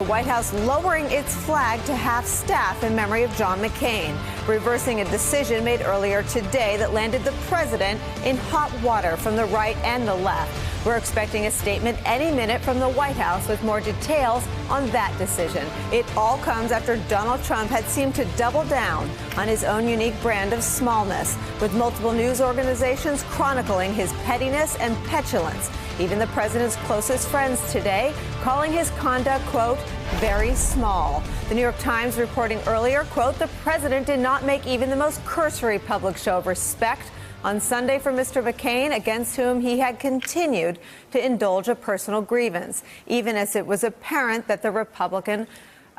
White House lowering its flag to half-staff in memory of John McCain, reversing a decision made earlier today that landed the president in hot water from the right and the left. We're expecting a statement any minute from the White House with more details on that decision. It all comes after Donald Trump had seemed to double down on his own unique brand of smallness, with multiple news organizations chronicling his pettiness and petulance. Even the president's closest friends today calling his conduct, quote, very small. The New York Times reporting earlier, quote, the president did not make even the most cursory public show of respect on Sunday for Mr. McCain, against whom he had continued to indulge a personal grievance, even as it was apparent that the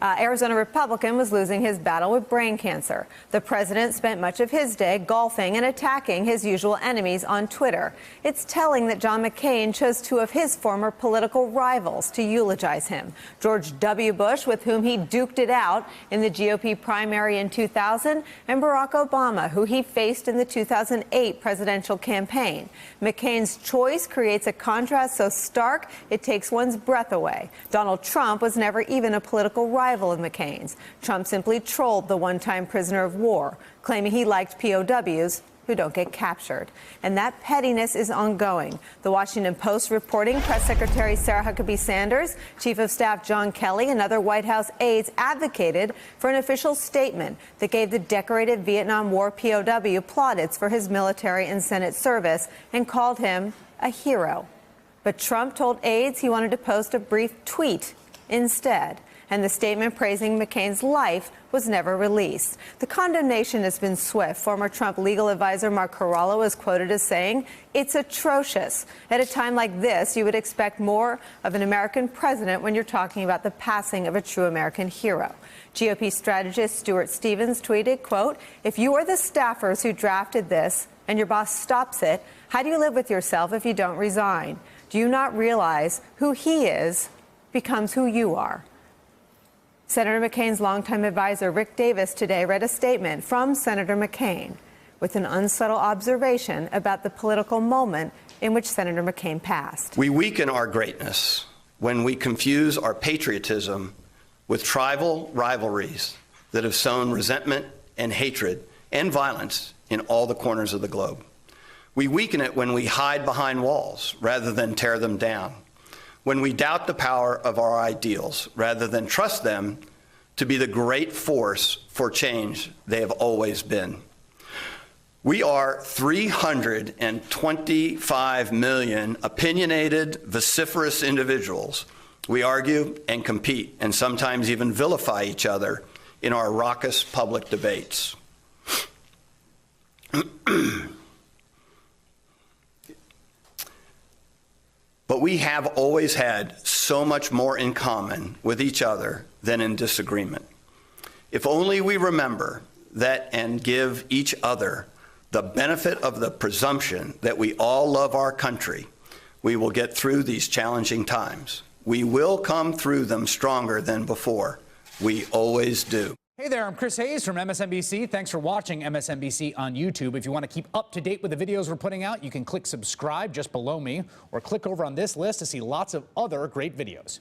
Arizona Republican was losing his battle with brain cancer. The president spent much of his day golfing and attacking his usual enemies on Twitter. It's telling that John McCain chose two of his former political rivals to eulogize him: George W. Bush, with whom he duked it out in the GOP primary in 2000, and Barack Obama, who he faced in the 2008 presidential campaign. McCain's choice creates a contrast so stark it takes one's breath away. Donald Trump was never even a political rival of McCain's. Trump simply trolled the one-time prisoner of war, claiming he liked POWs who don't get captured. And that pettiness is ongoing. The Washington Post reporting Press Secretary Sarah Huckabee Sanders, Chief of Staff John Kelly, and other White House aides advocated for an official statement that gave the decorated Vietnam War POW plaudits for his military and Senate service and called him a hero. But Trump told aides he wanted to post a brief tweet instead, and the statement praising McCain's life was never released. The condemnation has been swift. Former Trump legal advisor Mark Corallo is quoted as saying, "It's atrocious. At a time like this, you would expect more of an American president when you're talking about the passing of a true American hero." GOP strategist Stuart Stevens tweeted, quote, "If you are the staffers who drafted this and your boss stops it, how do you live with yourself if you don't resign? Do you not realize who he is becomes who you are?" Senator McCain's longtime advisor, Rick Davis, today read a statement from Senator McCain with an unsubtle observation about the political moment in which Senator McCain passed. We weaken our greatness when we confuse our patriotism with tribal rivalries that have sown resentment and hatred and violence in all the corners of the globe. We weaken it when we hide behind walls rather than tear them down, when we doubt the power of our ideals rather than trust them to be the great force for change they have always been. We are 325 million opinionated, vociferous individuals. We argue and compete and sometimes even vilify each other in our raucous public debates. But we have always had so much more in common with each other than in disagreement. If only we remember that and give each other the benefit of the presumption that we all love our country, we will get through these challenging times. We will come through them stronger than before. We always do. Hey there, I'm Chris Hayes from MSNBC. Thanks for watching MSNBC on YouTube. If you want to keep up to date with the videos we're putting out, you can click subscribe just below me or click over on this list to see lots of other great videos.